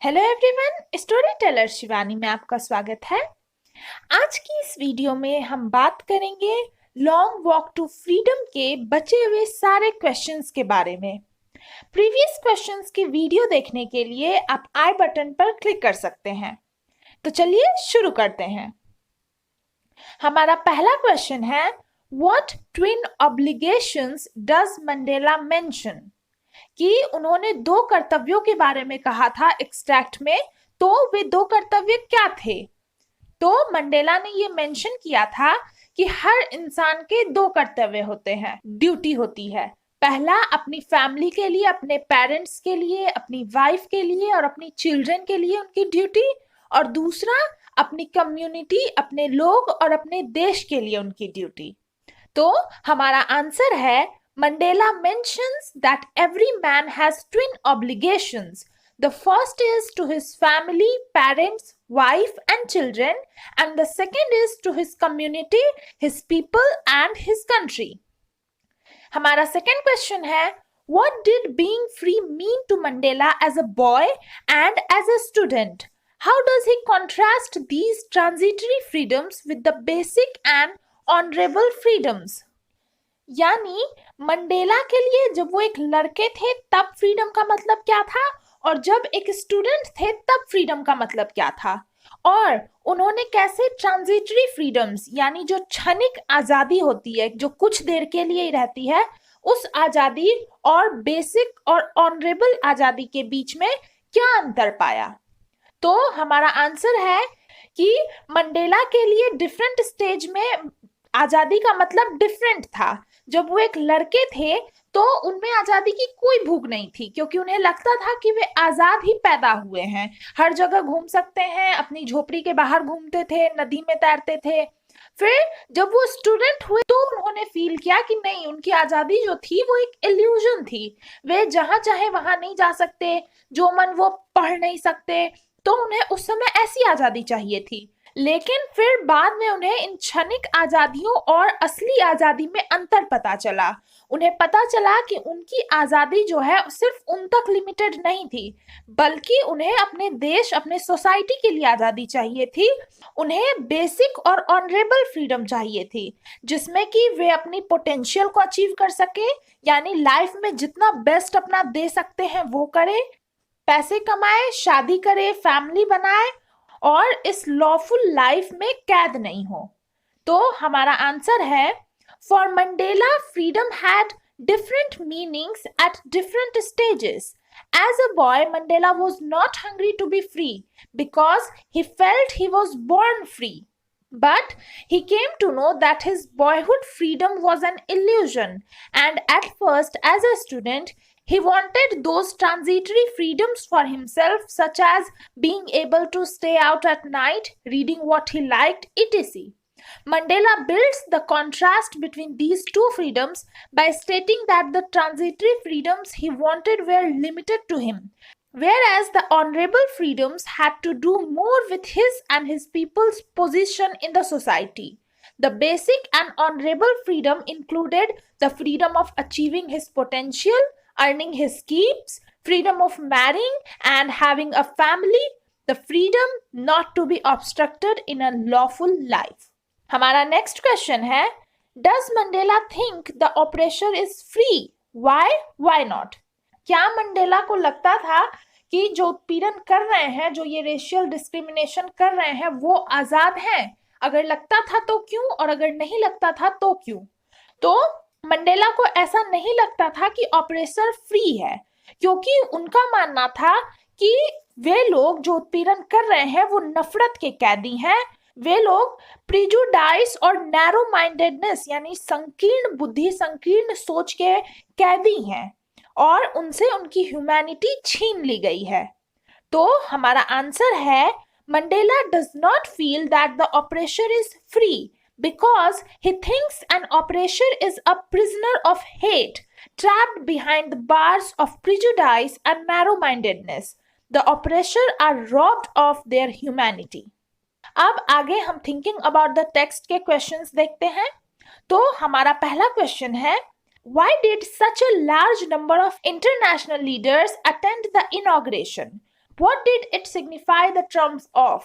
Hello everyone, story teller Shivani में आपका स्वागत है। आज की इस वीडियो में हम बात करेंगे लॉन्ग वॉक टू फ्रीडम के बचे हुए सारे क्वेश्चंस के बारे में। प्रीवियस क्वेश्चंस की वीडियो देखने के लिए आप आई बटन पर क्लिक कर सकते हैं। तो चलिए शुरू करते हैं। हमारा पहला क्वेश्चन है, what twin obligations does Mandela mention? कि उन्होंने दो कर्तव्यों के बारे में कहा था एक्सट्रैक्ट में, तो वे दो कर्तव्य क्या थे? तो मंडेला ने ये मेंशन किया था कि हर इंसान के दो कर्तव्य होते हैं, ड्यूटी होती है। पहला अपनी फैमिली के लिए, अपने पेरेंट्स के लिए, अपनी वाइफ के लिए और अपनी चिल्ड्रन के लिए उनकी ड्यूटी, और दूसरा अपनी कम्युनिटी, अपने लोग और अपने देश के लिए उनकी ड्यूटी। तो हमारा आंसर है, Mandela mentions that every man has twin obligations. The first is to his family, parents, wife and children, and the second is to his community, his people and his country. हमारा second question है, what did being free mean to Mandela as a boy and as a student? How does he contrast these transitory freedoms with the basic and honorable freedoms? यानी Mandela के लिए जब वो एक लड़के थे तब फ्रीडम का मतलब क्या था, और जब एक स्टूडेंट थे तब फ्रीडम का मतलब क्या था, और उन्होंने कैसे ट्रांजिटरी फ्रीडम्स यानी जो क्षणिक आजादी होती है, जो कुछ देर के लिए ही रहती है, उस आजादी और बेसिक और ऑनरेबल आजादी के बीच में क्या अंतर पाया। तो हमारा आंसर है कि मंडेला के लिए डिफरेंट स्टेज में आजादी का मतलब डिफरेंट था। जब वो एक लड़के थे तो उनमें आजादी की कोई भूख नहीं थी, क्योंकि उन्हें लगता था कि वे आजाद ही पैदा हुए हैं, हर जगह घूम सकते हैं, अपनी झोपड़ी के बाहर घूमते थे, नदी में तैरते थे। फिर जब वो स्टूडेंट हुए तो उन्होंने फील किया कि नहीं, उनकी आजादी जो थी वो एक इल्यूजन थी, वे जहां चाहे वहां नहीं जा सकते, जो मन वो पढ़ नहीं सकते, तो उन्हें उस समय ऐसी आजादी चाहिए थी। लेकिन फिर बाद में उन्हें इन क्षणिक आजादियों और असली आजादी में अंतर पता चला। उन्हें पता चला कि उनकी आजादी जो है सिर्फ उन तक लिमिटेड नहीं थी, बल्कि उन्हें अपने देश, अपने सोसाइटी के लिए आजादी चाहिए थी। उन्हें बेसिक और ऑनरेबल फ्रीडम चाहिए थी, जिसमें कि वे अपनी पोटेंशियल को अचीव कर सके, यानी लाइफ में जितना बेस्ट अपना दे सकते हैं वो करे, पैसे कमाए, शादी करे, फैमिली बनाए और इस लॉफुल लाइफ में कैद नहीं हो। तो हमारा आंसर है, for Mandela freedom had different meanings at different stages. As a boy, Mandela was not hungry to be free because he felt he was born free. But he came to know that his boyhood freedom was an illusion, and at first, as a student, he wanted those transitory freedoms for himself, such as being able to stay out at night, reading what he liked, etc. Mandela builds the contrast between these two freedoms by stating that the transitory freedoms he wanted were limited to him, whereas the honorable freedoms had to do more with his and his people's position in the society. The basic and honorable freedom included the freedom of achieving his potential, earning his keeps, freedom of marrying and having a family, the freedom not to be obstructed in a lawful life. हमारा next question है, does Mandela think the oppressor is free? Why not? क्या Mandela को लगता था कि जो उत्पीड़न कर रहे हैं, जो ये रेशियल डिस्क्रिमिनेशन कर रहे हैं, वो आजाद हैं? अगर लगता था तो क्यों, और अगर नहीं लगता था तो क्यों? तो मंडेला को ऐसा नहीं लगता था कि ऑपरेसर फ्री है, क्योंकि उनका मानना था कि वे लोग जो उत्पीड़न कर रहे हैं वो नफरत के कैदी हैं। वे लोग प्रिजुडाइस और नैरो माइंडेडनेस यानी संकीर्ण बुद्धि, संकीर्ण सोच के कैदी हैं, और उनसे उनकी ह्यूमैनिटी छीन ली गई है। तो हमारा आंसर है, Mandela does not feel that the oppressor is free because he thinks an oppressor is a prisoner of hate, trapped behind the bars of prejudice and narrow-mindedness. The oppressor are robbed of their humanity. अब आगे हम thinking about the text के questions देखते हैं। तो हमारा पहला question है, why did such a large number of international leaders attend the inauguration? What did it signify the trump of?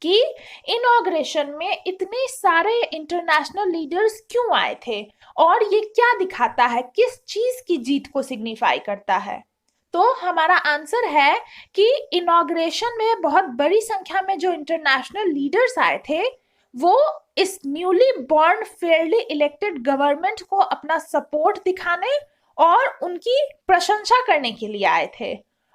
कि इनॉग्रेशन में इतने सारे इंटरनेशनल लीडर्स क्यों आए थे और ये क्या दिखाता है, किस चीज की जीत को सिग्निफाई करता है? तो हमारा आंसर है कि इनॉग्रेशन में बहुत बड़ी संख्या में जो इंटरनेशनल लीडर्स आए थे वो इस newly born Fairlie elected government को अपना सपोर्ट दिखाने और उनकी प्रशंसा करने के लिए आए थे।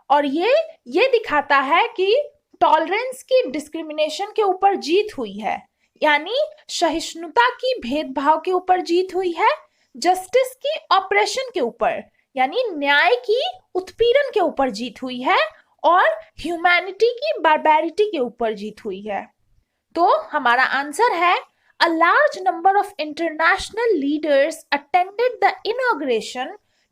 और ये दिखाता है कि टॉलरेंस की डिस्क्रिमिनेशन के ऊपर जीत हुई है, यानी सहिष्णुता की भेदभाव के ऊपर जीत हुई है, जस्टिस की ऑपरेशन के ऊपर यानी न्याय की उत्पीड़न के ऊपर जीत हुई है, और ह्यूमैनिटी की बारबैरिटी के ऊपर जीत हुई है। तो हमारा आंसर है a large number of international leaders attended the inauguration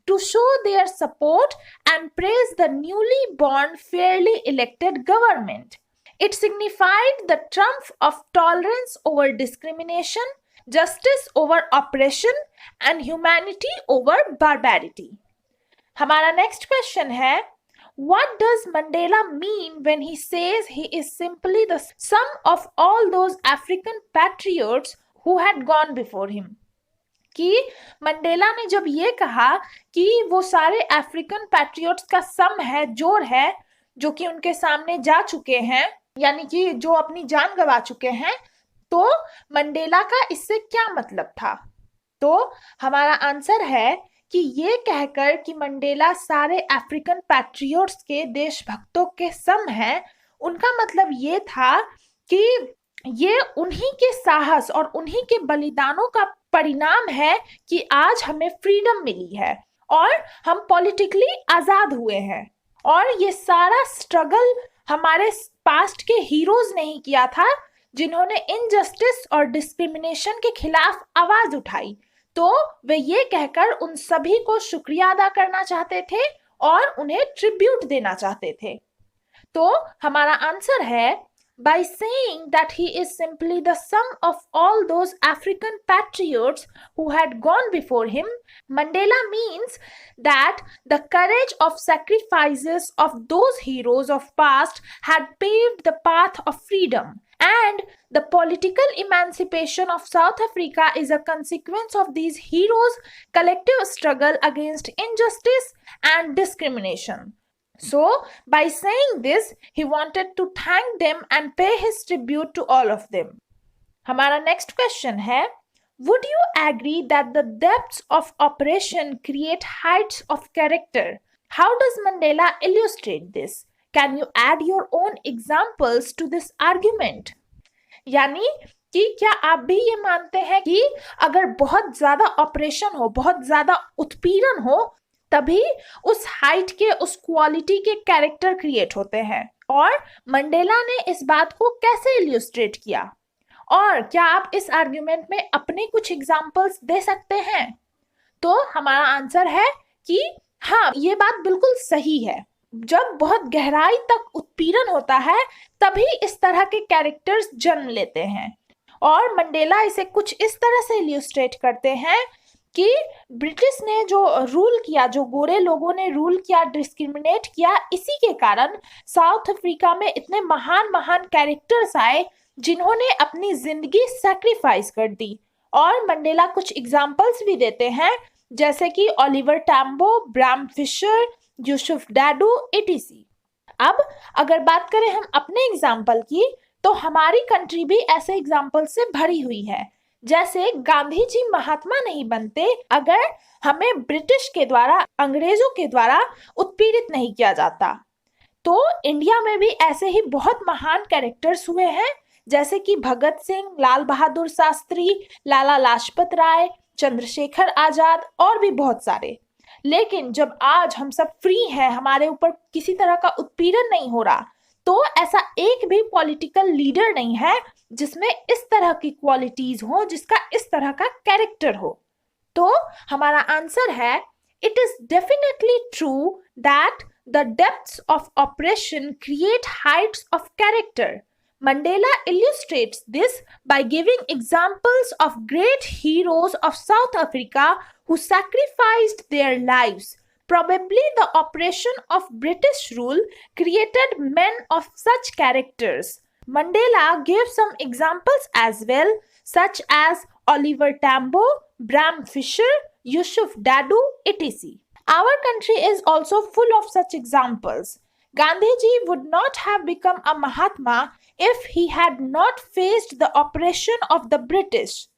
to show their support and praise the newly born fairly elected government. It signified the triumph of tolerance over discrimination, justice over oppression and humanity over barbarity. हमारा next question है, what does Mandela mean when he says he is simply the sum of all those African patriots who had gone before him? कि Mandela ने जब ये कहा कि वो सारे अफ्रीकन पैट्रियट्स का सम है, जोड़ है, जो कि उनके सामने जा चुके हैं, यानी कि जो अपनी जान गंवा चुके हैं, तो मंडेला का इससे क्या मतलब था? तो हमारा आंसर है कि ये कहकर कि मंडेला सारे अफ्रीकन पैट्रियट्स के देशभक्तों के सम है, उनका मतलब ये था कि ये उन्हीं के साहस और उन्हीं के बलिदानों का परिणाम है कि आज हमें फ्रीडम मिली है और हम पॉलिटिकली आजाद हुए हैं। और ये सारा स्ट्रगल हमारे पास्ट के हीरोज ने ही किया था, जिन्होंने इनजस्टिस और डिस्क्रिमिनेशन के खिलाफ आवाज उठाई। तो वे ये कहकर उन सभी को शुक्रिया अदा करना चाहते थे और उन्हें ट्रिब्यूट देना चाहते थे। तो हमारा आंसर है, by saying that he is simply the sum of all those African patriots who had gone before him, Mandela means that the courage of sacrifices of those heroes of past had paved the path of freedom, and the political emancipation of South Africa is a consequence of these heroes' collective struggle against injustice and discrimination. So, by saying this, he wanted to thank them and pay his tribute to all of them. हमारा next question है, would you agree that the depths of oppression create heights of character? How does Mandela illustrate this? Can you add your own examples to this argument? यानी कि क्या आप भी ये मानते हैं कि अगर बहुत ज्यादा ऑपरेशन हो, बहुत ज्यादा उत्पीड़न हो, तभी उस हाइट के, उस क्वालिटी के कैरेक्टर क्रिएट होते हैं? और मंडेला ने इस बात को कैसे इल्यूस्ट्रेट किया? और क्या आप इस आर्ग्यूमेंट में अपने कुछ एग्जांपल्स दे सकते हैं? तो हमारा आंसर है कि हाँ, ये बात बिल्कुल सही है। जब बहुत गहराई तक उत्पीड़न होता है तभी इस तरह के कैरेक्टर्स जन्म लेते हैं। और मंडेला इसे कुछ इस तरह से इल्यूस्ट्रेट करते हैं कि ब्रिटिश ने जो रूल किया, जो गोरे लोगों ने रूल किया, डिस्क्रिमिनेट किया, इसी के कारण साउथ अफ्रीका में इतने महान महान कैरेक्टर्स आए जिन्होंने अपनी जिंदगी सैक्रिफाइस कर दी। और मंडेला कुछ एग्जांपल्स भी देते हैं, जैसे कि Oliver Tambo, Bram Fischer, Yusuf Dadoo etc। अब अगर बात करें हम अपने एग्जाम्पल की, तो हमारी कंट्री भी ऐसे एग्जाम्पल से भरी हुई है। जैसे गांधी जी महात्मा नहीं बनते अगर हमें ब्रिटिश के द्वारा, अंग्रेजों के द्वारा उत्पीड़ित नहीं किया जाता। तो इंडिया में भी ऐसे ही बहुत महान कैरेक्टर्स हुए हैं, जैसे कि भगत सिंह, लाल बहादुर शास्त्री, लाला लाजपत राय, चंद्रशेखर आजाद और भी बहुत सारे। लेकिन जब आज हम सब फ्री हैं, हमारे ऊपर किसी तरह का उत्पीड़न नहीं हो रहा, तो ऐसा एक भी पॉलिटिकल लीडर नहीं है जिसमें इस तरह की क्वालिटीज हो, जिसका इस तरह का कैरेक्टर हो। तो हमारा आंसर है, it is definitely true that the depths of operation create Heights of character. Mandela illustrates this by giving examples of great heroes of South Africa who sacrificed their lives, Probably the oppression of British rule created men of such characters. Mandela gave some examples as well, such as Oliver Tambo, Bram Fisher, Yusuf Dadu, etc. Our country is also full of such examples. Gandhiji would not have become a Mahatma if he had not faced the oppression of the British.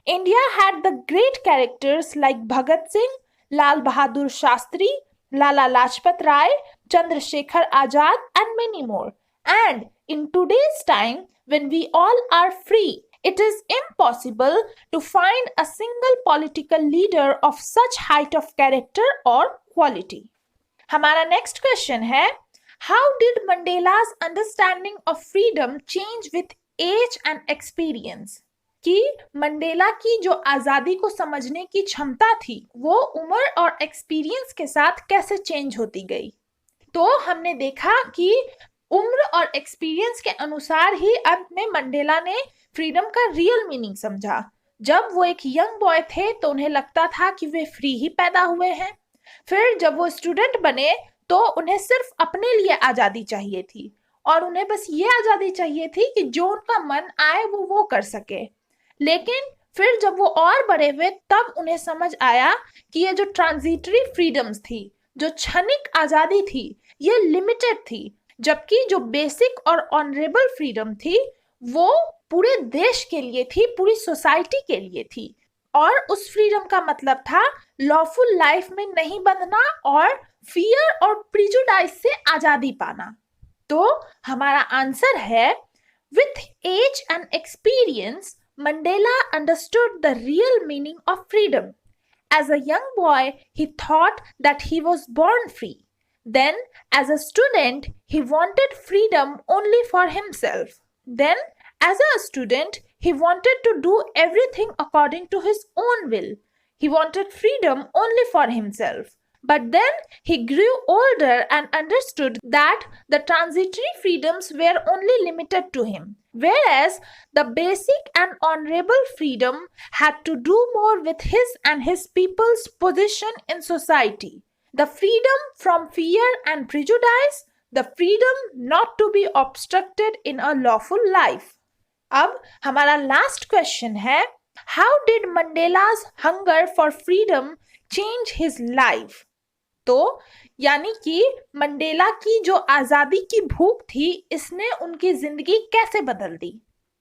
India had the great characters like Bhagat Singh, Lal Bahadur Shastri, Lala Lajpat Rai, Chandrasekhar Azad, and many more. And in today's time, when we all are free, it is impossible to find a single political leader of such height of character or quality. हमारा next question है, how did Mandela's understanding of freedom change with age and experience? कि Mandela की जो आजादी को समझने की क्षमता थी वो उम्र और एक्सपीरियंस के साथ कैसे चेंज होती गई? तो हमने देखा कि उम्र और एक्सपीरियंस के अनुसार ही अंत में मंडेला ने फ्रीडम का रियल मीनिंग समझा। जब वो एक यंग बॉय थे तो उन्हें लगता था कि वे फ्री ही पैदा हुए हैं। फिर जब वो स्टूडेंट बने तो उन्हें सिर्फ अपने लिए आजादी चाहिए थी और उन्हें बस ये आजादी चाहिए थी कि जो उनका मन आए वो कर सके। लेकिन फिर जब वो और बड़े हुए तब उन्हें समझ आया कि ये जो ट्रांजिटरी फ्रीडम्स थी, जो क्षणिक आजादी थी, ये लिमिटेड थी, जबकि जो बेसिक और ऑनरेबल फ्रीडम थी वो पूरे देश के लिए थी, पूरी सोसाइटी के लिए थी। और उस फ्रीडम का मतलब था लॉफुल लाइफ में नहीं बंधना और फियर और प्रिजुडाइज से आजादी पाना। तो हमारा आंसर है, with age and experience Mandela understood the real meaning of freedom. As a young boy, he thought that he was born free. Then, as a student, he wanted freedom only for himself. Then, as a student, he wanted to do everything according to his own will. He wanted freedom only for himself. But then he grew older and understood that the transitory freedoms were only limited to him, whereas the basic and honorable freedom had to do more with his and his people's position in society. The freedom from fear and prejudice, the freedom not to be obstructed in a lawful life. अब हमारा last question है, how did Mandela's hunger for freedom change his life? तो यानी कि Mandela की जो आजादी की भूख थी इसने उनकी जिंदगी कैसे बदल दी?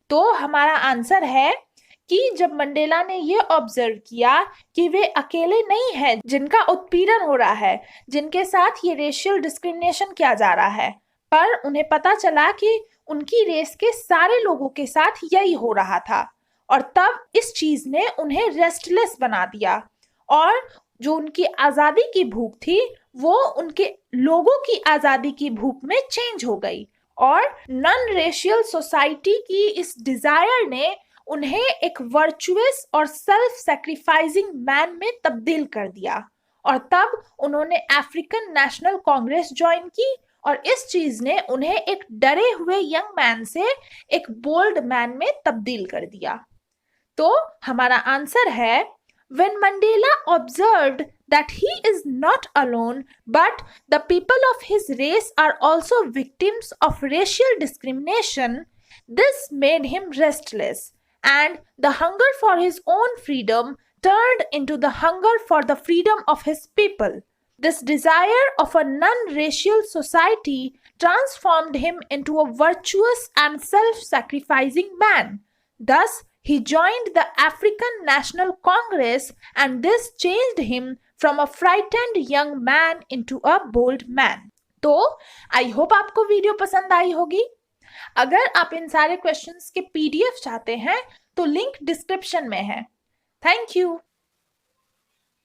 तो हमारा आंसर है कि जब मंडेला ने ये ऑब्जर्व किया कि वे अकेले नहीं हैं जिनका उत्पीड़न हो रहा है, जिनके साथ ये रेशियल डिस्क्रिमिनेशन किया जा रहा है, पर उन्हें पता चला कि उनकी रेस के सारे लोगों के साथ यही हो रहा था। और तब इस चीज ने उन्हें रेस्टलेस बना दिया और जो उनकी आजादी की भूख थी वो उनके लोगों की आजादी की भूख में चेंज हो गई और नॉन रेशियल सोसाइटी की इस डिजायर ने उन्हें एक वर्चुअस और सेल्फ सैक्रिफाइसिंग मैन में तब्दील कर दिया। और तब उन्होंने अफ्रीकन नेशनल कांग्रेस ज्वाइन की और इस चीज ने उन्हें एक डरे हुए यंग मैन से एक बोल्ड मैन में तब्दील कर दिया। तो हमारा आंसर है, when Mandela observed that he is not alone, but the people of his race are also victims of racial discrimination, this made him restless, and the hunger for his own freedom turned into the hunger for the freedom of his people. This desire of a non-racial society transformed him into a virtuous and self-sacrificing man. Thus, he joined the African National Congress and this changed him from a frightened young man into a bold man. तो I hope आपको video पसंद आई होगी। अगर आप इन सारे questions के PDF चाहते हैं तो लिंक डिस्क्रिप्शन में है। Thank you.